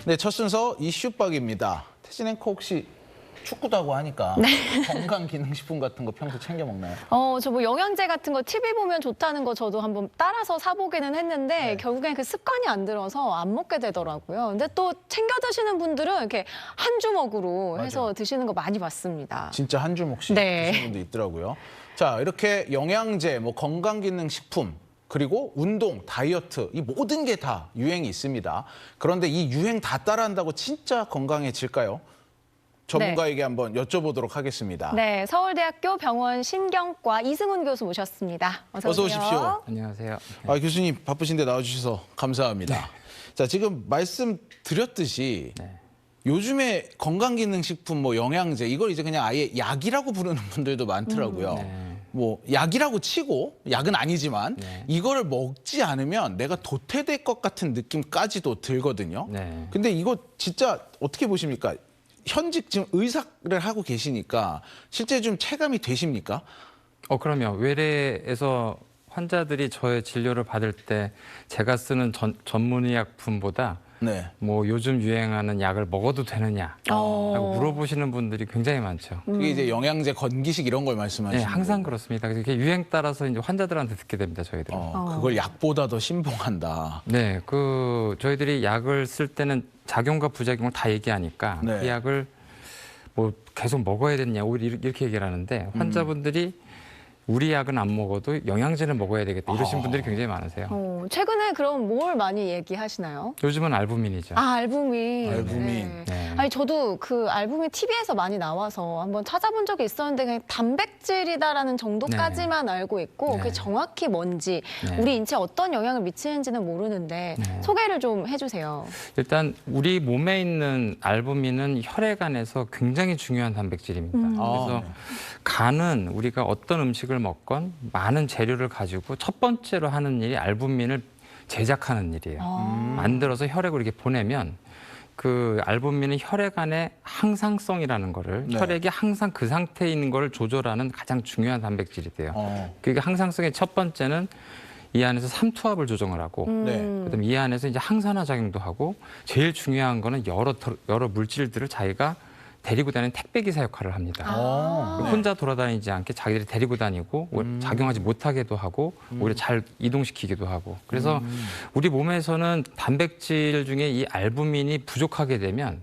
네, 첫 순서 이슈박입니다. 태진 앵커 혹시 축구도 하고 하니까 건강기능식품 같은 거 평소 챙겨 먹나요? 저 뭐 영양제 같은 거 TV 보면 좋다는 거 저도 한번 따라서 사보기는 했는데 결국엔 그 습관이 안 들어서 안 먹게 되더라고요. 근데 또 챙겨 드시는 분들은 이렇게 한 주먹으로 해서 드시는 거 많이 봤습니다. 진짜 한 주먹씩 네. 드시는 분도 있더라고요. 자, 이렇게 영양제, 건강기능식품, 그리고 운동, 다이어트, 이 모든 게 다 유행이 있습니다. 그런데 이 유행 다 따라한다고 진짜 건강해질까요? 전문가에게 한번 여쭤보도록 하겠습니다. 네, 서울대학교 병원 신경과 이승훈 교수 모셨습니다. 어서 오십시오. 안녕하세요. 교수님 바쁘신데 나와주셔서 감사합니다. 자, 지금 말씀드렸듯이 요즘에 건강기능식품, 영양제 이걸 이제 그냥 아예 약이라고 부르는 분들도 많더라고요. 약이라고 치고 약은 아니지만 이거를 먹지 않으면 내가 도태될 것 같은 느낌까지도 들거든요. 근데 이거 진짜 어떻게 보십니까? 현직 지금 의사를 하고 계시니까 실제 좀 체감이 되십니까? 그럼요. 외래에서 환자들이 저의 진료를 받을 때 제가 쓰는 전문의약품보다 뭐 요즘 유행하는 약을 먹어도 되느냐 라고 물어보시는 분들이 굉장히 많죠. 그게 이제 영양제, 건기식 이런 걸 말씀하시는 네, 항상 거예요? 그렇습니다. 그래서 이게 유행 따라서 이제 환자들한테 듣게 됩니다, 저희들은. 그걸 약보다 더 신봉한다. 네, 저희들이 약을 쓸 때는 작용과 부작용을 다 얘기하니까 그 약을 뭐 계속 먹어야 되느냐 오히려 이렇게 얘기를 하는데 환자분들이 우리 약은 안 먹어도 영양제는 먹어야 되겠다 이러신 분들이 굉장히 많으세요. 최근에 그럼 뭘 많이 얘기하시나요? 요즘은 알부민이죠. 알부민. 알부민. 아니 저도 그 알부민 TV에서 많이 나와서 한번 찾아본 적이 있었는데 그냥 단백질이다라는 정도까지만 알고 있고 그게 정확히 뭔지 우리 인체에 어떤 영향을 미치는지는 모르는데 소개를 좀 해주세요. 일단 우리 몸에 있는 알부민은 혈액 안에서 굉장히 중요한 단백질입니다. 그래서 간은 우리가 어떤 음식을 먹건 많은 재료를 가지고 첫 번째로 하는 일이 알부민을 제작하는 일이에요. 만들어서 혈액으로 이렇게 보내면 그 알부민은 혈액 안에 항상성이라는 거를 혈액이 항상 그 상태에 있는 걸 조절하는 가장 중요한 단백질이 돼요. 그게 항상성의 첫 번째는 이 안에서 삼투압을 조정을 하고 그다음에 이 안에서 이제 항산화 작용도 하고 제일 중요한 거는 여러 물질들을 자기가 데리고 다니는 택배기사 역할을 합니다. 혼자 돌아다니지 않게 자기들이 데리고 다니고 작용하지 못하게도 하고 오히려 잘 이동시키기도 하고 그래서 우리 몸에서는 단백질 중에 이 알부민이 부족하게 되면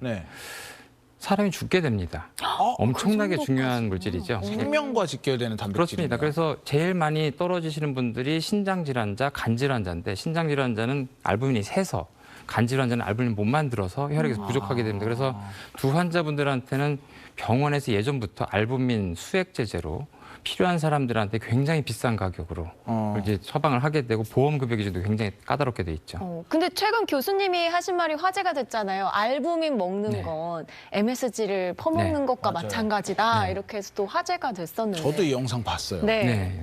사람이 죽게 됩니다. 엄청나게 중요한 물질이죠. 생명과 직결되는 단백질이네요. 그렇습니다. 그래서 제일 많이 떨어지시는 분들이 신장질환자, 간질환자인데 신장질환자는 알부민이 세서 간질환자는 알부민을 못 만들어서 혈액에서 부족하게 됩니다. 그래서 두 환자분들한테는 병원에서 예전부터 알부민 수액 제제로 필요한 사람들한테 굉장히 비싼 가격으로 이제 처방을 하게 되고 보험 급여 기준도 굉장히 까다롭게 돼 있죠. 근데 최근 교수님이 하신 말이 화제가 됐잖아요. 알부민 먹는 건 MSG를 퍼먹는 것과 마찬가지다. 이렇게 해서 또 화제가 됐었는데. 저도 이 영상 봤어요.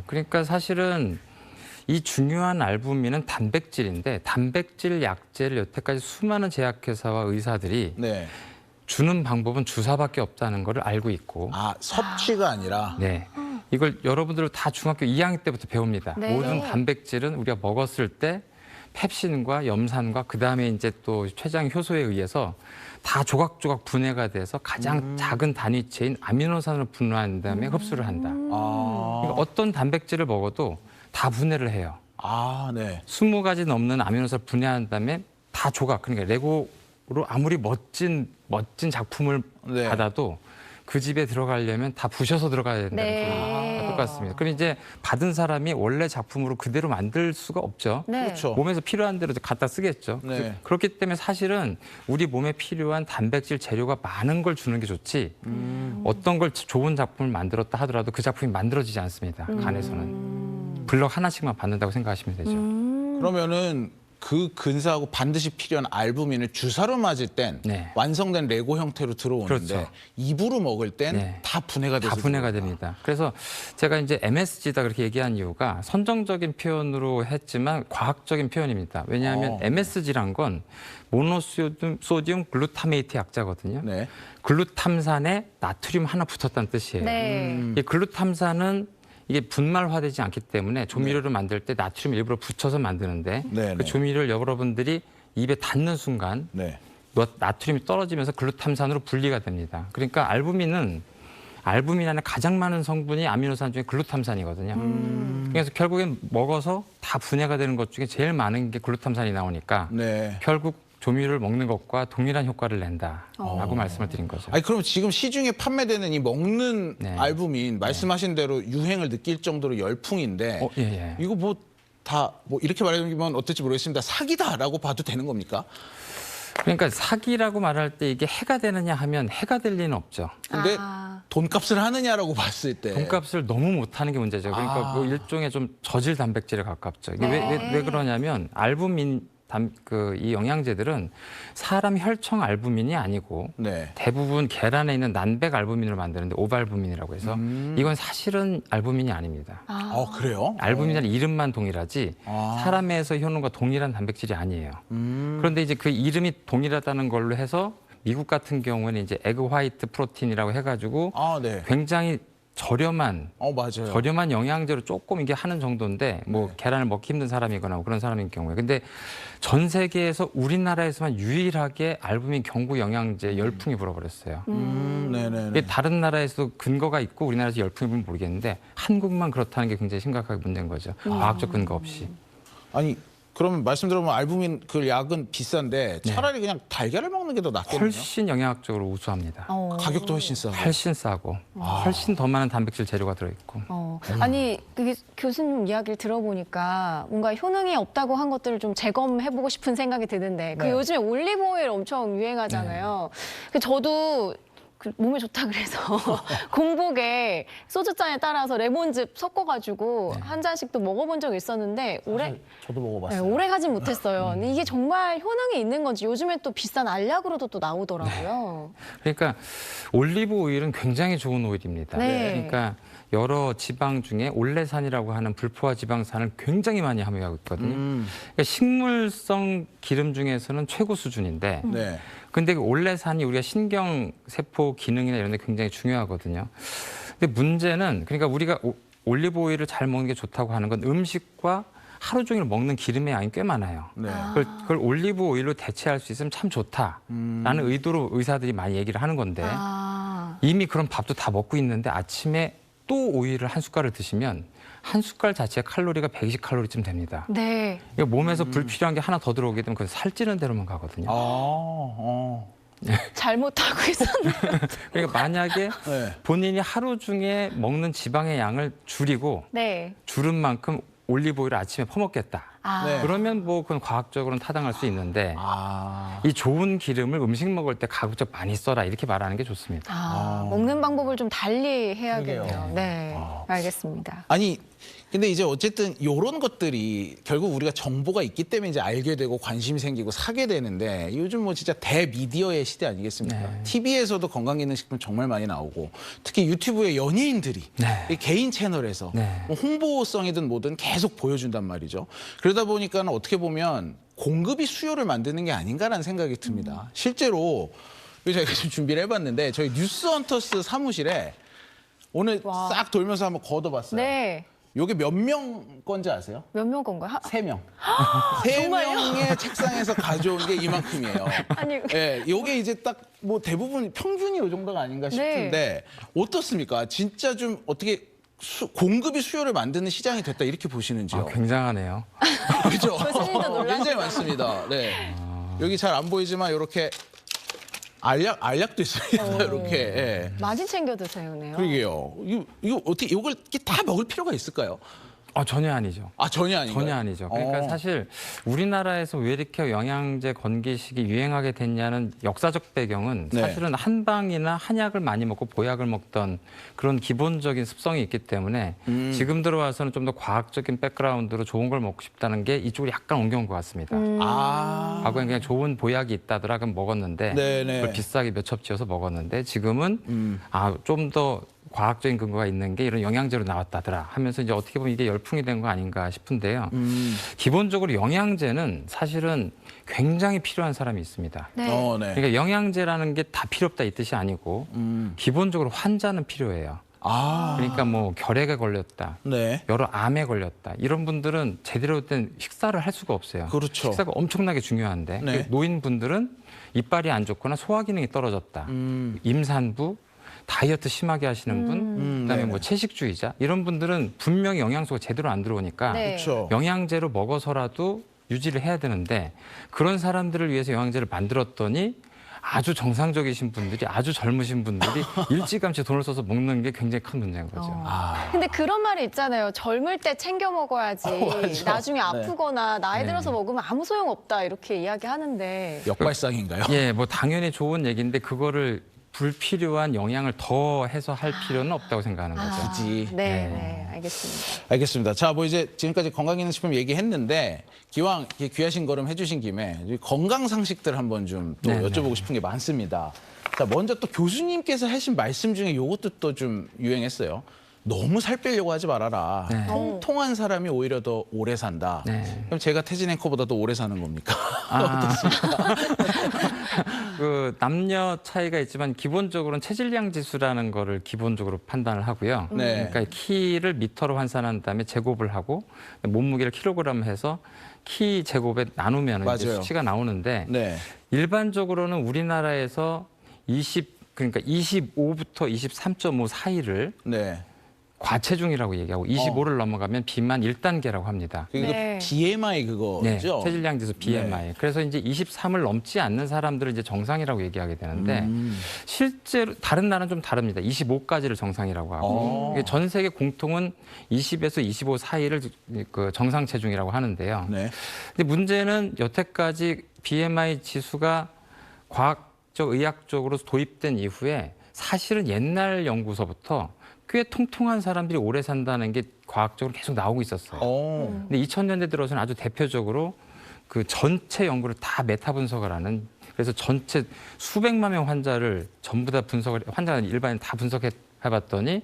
그러니까 사실은 이 중요한 알부민은 단백질인데 단백질 약제를 여태까지 수많은 제약회사와 의사들이 주는 방법은 주사밖에 없다는 걸 알고 있고 섭취가 아니라 이걸 여러분들 다 중학교 2학년 때부터 배웁니다. 모든 단백질은 우리가 먹었을 때 펩신과 염산과 그다음에 이제 또 췌장 효소에 의해서 다 조각조각 분해가 돼서 가장 작은 단위체인 아미노산으로 분화한 다음에 흡수를 한다. 그러니까 어떤 단백질을 먹어도 다 분해를 해요. 20가지 넘는 아미노산을 분해한 다음에 다 조각, 그러니까 레고로 아무리 멋진 작품을 받아도 그 집에 들어가려면 다 부셔서 들어가야 된다는 게 똑같습니다. 그럼 이제 받은 사람이 원래 작품으로 그대로 만들 수가 없죠. 그렇죠. 몸에서 필요한 대로 갖다 쓰겠죠. 그렇기 때문에 사실은 우리 몸에 필요한 단백질 재료가 많은 걸 주는 게 좋지 어떤 걸 좋은 작품을 만들었다 하더라도 그 작품이 만들어지지 않습니다. 간에서는. 블럭 하나씩만 받는다고 생각하시면 되죠. 그러면은 그 근사하고 반드시 필요한 알부민을 주사로 맞을 땐 완성된 레고 형태로 들어오는데 입으로 먹을 땐 다 분해가 돼서 다 분해가 됩니다. 그래서 제가 이제 MSG다 그렇게 얘기한 이유가 선정적인 표현으로 했지만 과학적인 표현입니다. 왜냐하면 MSG란 건 모노소디움 글루타메이트 약자거든요. 글루탐산에 나트륨 하나 붙었다는 뜻이에요. 이 글루탐산은 이게 분말화되지 않기 때문에 조미료를 만들 때 나트륨 일부러 붙여서 만드는데 그 조미료를 여러분들이 입에 닿는 순간 나트륨이 떨어지면서 글루탐산으로 분리가 됩니다. 그러니까 알부민은 알부민 안에 가장 많은 성분이 아미노산 중에 글루탐산이거든요. 그래서 결국엔 먹어서 다 분해가 되는 것 중에 제일 많은 게 글루탐산이 나오니까 네. 결국 조미료를 먹는 것과 동일한 효과를 낸다라고 말씀을 드린 거죠. 아니 그럼 지금 시중에 판매되는 이 먹는 네. 알부민 말씀하신 대로 유행을 느낄 정도로 열풍인데 예, 예. 이거 뭐 다 뭐 이렇게 말하면 어떨지 모르겠습니다. 사기다라고 봐도 되는 겁니까? 그러니까 사기라고 말할 때 이게 해가 되느냐 하면 해가 될 리는 없죠. 근데 아. 돈값을 하느냐라고 봤을 때 돈값을 너무 못하는 게 문제죠. 그러니까 아. 뭐 일종의 좀 저질 단백질에 가깝죠. 이게 네. 왜 그러냐면 알부민 이 영양제들은 사람 혈청 알부민이 아니고 네. 대부분 계란에 있는 난백 알부민으로 만드는데 오발부민이라고 해서 이건 사실은 알부민이 아닙니다. 그래요? 알부민이라는 이름만 동일하지 아. 사람에서 효능과 동일한 단백질이 아니에요. 그런데 이제 그 이름이 동일하다는 걸로 해서 미국 같은 경우에는 이제 에그 화이트 프로틴이라고 해가지고 네. 굉장히 저렴한 맞아요. 영양제로 조금 이게 하는 정도인데 뭐 계란을 먹기 힘든 사람이거나 뭐 그런 사람인 경우에 근데 전 세계에서 우리나라에서만 유일하게 알부민 경구 영양제 열풍이 불어버렸어요. 네네네. 이게 다른 나라에서도 근거가 있고 우리나라에서 열풍이 불면 모르겠는데 한국만 그렇다는 게 굉장히 심각하게 문제인 거죠. 과학적 근거 없이. 아니 그러면 말씀 들어보면 알부민 그 약은 비싼데 차라리 그냥 달걀을 먹는 게 더 낫겠네요. 훨씬 영양학적으로 우수합니다. 가격도 훨씬 싸고. 훨씬 싸고 훨씬 더 많은 단백질 재료가 들어있고. 아니 그게 교수님 이야기를 들어보니까 뭔가 효능이 없다고 한 것들을 좀 재검해보고 싶은 생각이 드는데 그 네. 요즘에 올리브 오일 엄청 유행하잖아요. 그 저도 그 몸에 좋다 그래서 공복에 소주잔에 따라서 레몬즙 섞어가지고 한 잔씩도 먹어본 적이 있었는데 저도 네, 먹어봤어요. 오래 가진 못했어요. 근데 이게 정말 효능이 있는 건지 요즘에 또 비싼 알약으로도 또 나오더라고요. 그러니까 올리브 오일은 굉장히 좋은 오일입니다. 네. 그러니까 여러 지방 중에 올레산이라고 하는 불포화 지방산을 굉장히 많이 함유하고 있거든요. 그러니까 식물성 기름 중에서는 최고 수준인데 네. 근데 그 올레산이 우리가 신경세포 기능이나 이런 데 굉장히 중요하거든요. 근데 문제는 그러니까 우리가 올리브 오일을 잘 먹는 게 좋다고 하는 건 음식과 하루 종일 먹는 기름의 양이 꽤 많아요. 네. 그걸 올리브 오일로 대체할 수 있으면 참 좋다라는 의도로 의사들이 많이 얘기를 하는 건데 이미 그런 밥도 다 먹고 있는데 아침에 또 오일을 한 숟갈을 드시면 한 숟갈 자체의 칼로리가 120칼로리쯤 됩니다. 네. 이거 몸에서 불필요한 게 하나 더 들어오게 되면 그 살찌는 대로만 가거든요. 잘못하고 있었는데. 그러니까 만약에 네. 본인이 하루 중에 먹는 지방의 양을 줄이고 네. 줄은 만큼 올리브 오일을 아침에 퍼먹겠다. 네. 그러면 뭐 그건 과학적으로는 타당할 수 있는데 아. 이 좋은 기름을 음식 먹을 때 가급적 많이 써라 이렇게 말하는 게 좋습니다. 먹는 방법을 좀 달리 해야겠네요. 그러게요. 네, 알겠습니다. 아니 근데 이제 어쨌든 이런 것들이 결국 우리가 정보가 있기 때문에 이제 알게 되고 관심이 생기고 사게 되는데 요즘 뭐 진짜 대미디어의 시대 아니겠습니까? 네. TV에서도 건강기능식품 정말 많이 나오고 특히 유튜브에 연예인들이 네. 이 개인 채널에서 네. 뭐 홍보성이든 뭐든 계속 보여준단 말이죠. 그러다 보니까는 어떻게 보면 공급이 수요를 만드는 게 아닌가라는 생각이 듭니다. 실제로 제가 좀 준비를 해봤는데 저희 뉴스헌터스 사무실에 오늘 와. 싹 돌면서 한번 걷어봤어요. 네. 요게 몇 명 건지 아세요? 몇 명 건가요? 3명. 세 명의 책상에서 가져온 게 이만큼이에요. 아니, 예, 요게 이제 딱 뭐 대부분 평균이 요 정도가 아닌가 싶은데 어떻습니까? 진짜 좀 어떻게 공급이 수요를 만드는 시장이 됐다 이렇게 보시는지요? 굉장하네요. 그죠? 교수님도 놀라시죠? 굉장히 많습니다. 네. 여기 잘 안 보이지만 이렇게 알약도 있습니다. 이렇게. 예. 많이 챙겨 드세요네요. 그러게요. 이거 어떻게 이걸 이렇게 다 먹을 필요가 있을까요? 전혀 아니죠. 전혀 아닌가요? 전혀 아니죠. 그러니까 사실 우리나라에서 왜 이렇게 영양제 건기식이 유행하게 됐냐는 역사적 배경은 네. 사실은 한방이나 한약을 많이 먹고 보약을 먹던 그런 기본적인 습성이 있기 때문에 지금 들어와서는 좀 더 과학적인 백그라운드로 좋은 걸 먹고 싶다는 게 이쪽으로 약간 옮겨온 것 같습니다. 과거엔 그냥 좋은 보약이 있다더라 그럼 먹었는데 네네. 그걸 비싸게 몇 첩 지어서 먹었는데 지금은 좀 더 과학적인 근거가 있는 게 이런 영양제로 나왔다더라 하면서 이제 어떻게 보면 이게 열풍이 된 거 아닌가 싶은데요. 기본적으로 영양제는 사실은 굉장히 필요한 사람이 있습니다. 네. 네. 그러니까 영양제라는 게 다 필요 없다 이 뜻이 아니고 기본적으로 환자는 필요해요. 그러니까 뭐 결핵에 걸렸다. 네. 여러 암에 걸렸다. 이런 분들은 제대로 된 식사를 할 수가 없어요. 그렇죠. 식사가 엄청나게 중요한데 네. 노인분들은 이빨이 안 좋거나 소화 기능이 떨어졌다. 임산부, 다이어트 심하게 하시는 분, 그다음에 네네. 뭐 채식주의자 이런 분들은 분명히 영양소가 제대로 안 들어오니까 네. 그렇죠. 영양제로 먹어서라도 유지를 해야 되는데 그런 사람들을 위해서 영양제를 만들었더니 아주 정상적이신 분들이 아주 젊으신 분들이 일찌감치 돈을 써서 먹는 게 굉장히 큰 문제인 거죠. 근데 그런 말이 있잖아요. 젊을 때 챙겨 먹어야지. 맞아. 나중에 아프거나 나이 들어서 네. 먹으면 아무 소용 없다 이렇게 이야기하는데. 역발상인가요? 예, 뭐 당연히 좋은 얘기인데 그거를 불필요한 영양을 더 해서 할 필요는 없다고 생각하는 거죠. 굳이. 네, 알겠습니다. 알겠습니다. 자, 뭐 이제 지금까지 건강기능식품 얘기했는데 기왕 이렇게 귀하신 걸음 해주신 김에 건강 상식들 한번 좀 또 네네. 여쭤보고 싶은 게 많습니다. 자, 먼저 또 교수님께서 하신 말씀 중에 이것도 또 좀 유행했어요. 너무 살 빼려고 하지 말아라. 네. 통통한 사람이 오히려 더 오래 산다. 네. 그럼 제가 태진 앵커보다 더 오래 사는 겁니까? 그 남녀 차이가 있지만 기본적으로는 체질량 지수라는 거를 기본적으로 판단을 하고요. 네. 그러니까 키를 미터로 환산한 다음에 제곱을 하고 몸무게를 킬로그램 해서 키 제곱에 나누면 이제 맞아요. 수치가 나오는데 네. 일반적으로는 우리나라에서 그러니까 25부터 23.5 사이를 네. 과체중이라고 얘기하고 25를 넘어가면 비만 1단계라고 합니다. 그게 네. BMI 네, 그거죠? 체질량 지수 BMI. 그래서 이제 23을 넘지 않는 사람들을 이제 정상이라고 얘기하게 되는데 실제로 다른 나라는 좀 다릅니다. 25까지를 정상이라고 하고 이게 전 세계 공통은 20에서 25 사이를 그 정상 체중이라고 하는데요. 네. 근데 문제는 여태까지 BMI 지수가 과학적 의학적으로 도입된 이후에 사실은 옛날 연구서부터 꽤 통통한 사람들이 오래 산다는 게 과학적으로 계속 나오고 있었어요. 근데 2000년대 들어서는 아주 대표적으로 그 전체 연구를 다 메타 분석을 하는 그래서 전체 수백만 명 환자를 전부 다 환자가 일반인 다 분석해 봤더니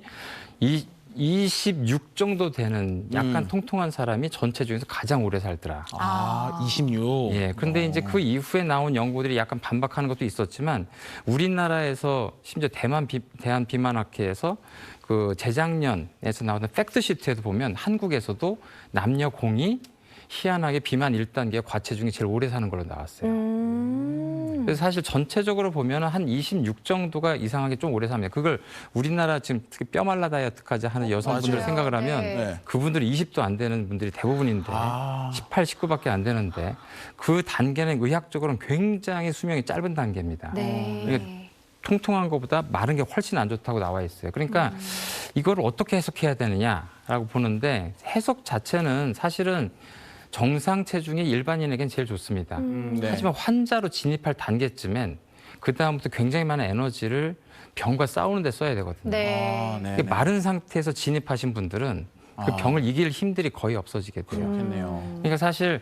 26 정도 되는 약간 통통한 사람이 전체 중에서 가장 오래 살더라. 26. 예. 그런데 이제 그 이후에 나온 연구들이 약간 반박하는 것도 있었지만 우리나라에서 심지어 대한 비만학회에서 그 재작년에서 나오는 팩트시트에도 보면 한국에서도 남녀 공이 희한하게 비만 1단계 과체중이 제일 오래 사는 걸로 나왔어요. 그래서 사실 전체적으로 보면 한 26 정도가 이상하게 좀 오래 삽니다. 그걸 우리나라 지금 특히 뼈 말라 다이어트까지 하는 여성분들 맞아요. 생각을 하면 네. 그분들이 20도 안 되는 분들이 대부분인데 18, 19밖에 안 되는데 그 단계는 의학적으로는 굉장히 수명이 짧은 단계입니다. 네. 통통한 것보다 마른 게 훨씬 안 좋다고 나와 있어요. 그러니까 이걸 어떻게 해석해야 되느냐라고 보는데 해석 자체는 사실은 정상 체중이 일반인에겐 제일 좋습니다. 네. 하지만 환자로 진입할 단계쯤엔 그 다음부터 굉장히 많은 에너지를 병과 싸우는 데 써야 되거든요. 네. 네. 이게 마른 상태에서 진입하신 분들은 그 병을 이길 힘들이 거의 없어지게 돼요. 그렇겠네요. 그러니까 사실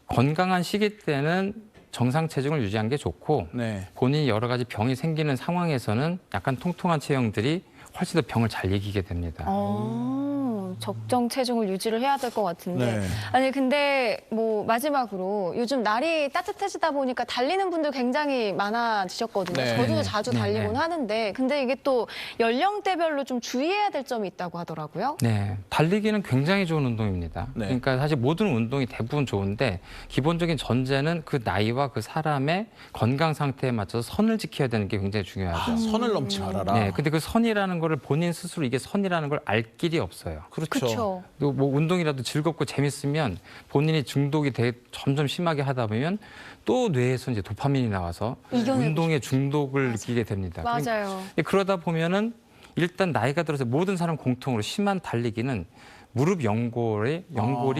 건강한 시기 때는 정상 체중을 유지하는 게 좋고 네. 본인이 여러 가지 병이 생기는 상황에서는 약간 통통한 체형들이 훨씬 더 병을 잘 이기게 됩니다. 적정 체중을 유지를 해야 될 것 같은데. 네. 아니 근데 뭐 마지막으로 요즘 날이 따뜻해지다 보니까 달리는 분들 굉장히 많아지셨거든요. 네. 저도 네. 자주 네. 달리곤 네. 하는데 근데 이게 또 연령대별로 좀 주의해야 될 점이 있다고 하더라고요. 네, 달리기는 굉장히 좋은 운동입니다. 네. 그러니까 사실 모든 운동이 대부분 좋은데 기본적인 전제는 그 나이와 그 사람의 건강 상태에 맞춰서 선을 지켜야 되는 게 굉장히 중요하죠. 선을 넘지 말아라. 네, 근데 그 선이라는 거를 본인 스스로 이게 선이라는 걸 알 길이 없어요. 그렇죠. 그렇죠. 또 뭐 운동이라도 즐겁고 재밌으면 본인이 중독이 점점 심하게 하다 보면 또 뇌에서 이제 도파민이 나와서 이겨내고 운동의 중독을 느끼게 됩니다. 맞아요. 그러다 보면은 일단 나이가 들어서 모든 사람 공통으로 심한 달리기는 무릎 연골이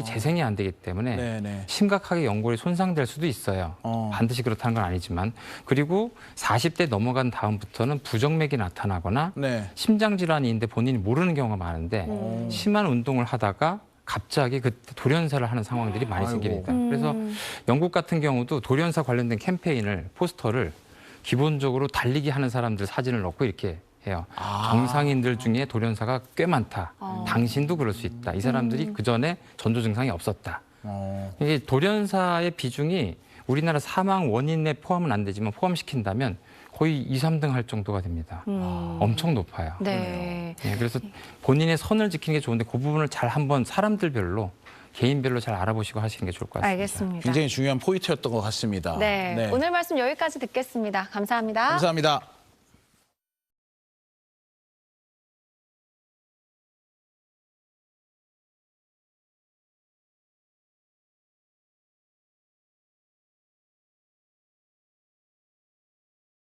재생이 안 되기 때문에 네네. 심각하게 연골이 손상될 수도 있어요. 반드시 그렇다는 건 아니지만 그리고 40대 넘어간 다음부터는 부정맥이 나타나거나 네. 심장 질환이 있는데 본인이 모르는 경우가 많은데 심한 운동을 하다가 갑자기 그 돌연사를 하는 상황들이 많이 아이고. 생깁니다. 그래서 영국 같은 경우도 돌연사 관련된 포스터를 기본적으로 달리기 하는 사람들 사진을 넣고 이렇게 해요. 정상인들 중에 돌연사가 꽤 많다. 당신도 그럴 수 있다. 이 사람들이 그 전에 전조 증상이 없었다. 이게 돌연사의 비중이 우리나라 사망 원인에 포함은 안 되지만 포함시킨다면 거의 2, 3등 할 정도가 됩니다. 엄청 높아요. 네. 네, 그래서 본인의 선을 지키는 게 좋은데 그 부분을 잘 한번 사람들별로 개인별로 잘 알아보시고 하시는 게 좋을 것 같습니다. 알겠습니다. 굉장히 중요한 포인트였던 것 같습니다. 네. 오늘 말씀 여기까지 듣겠습니다. 감사합니다. 감사합니다.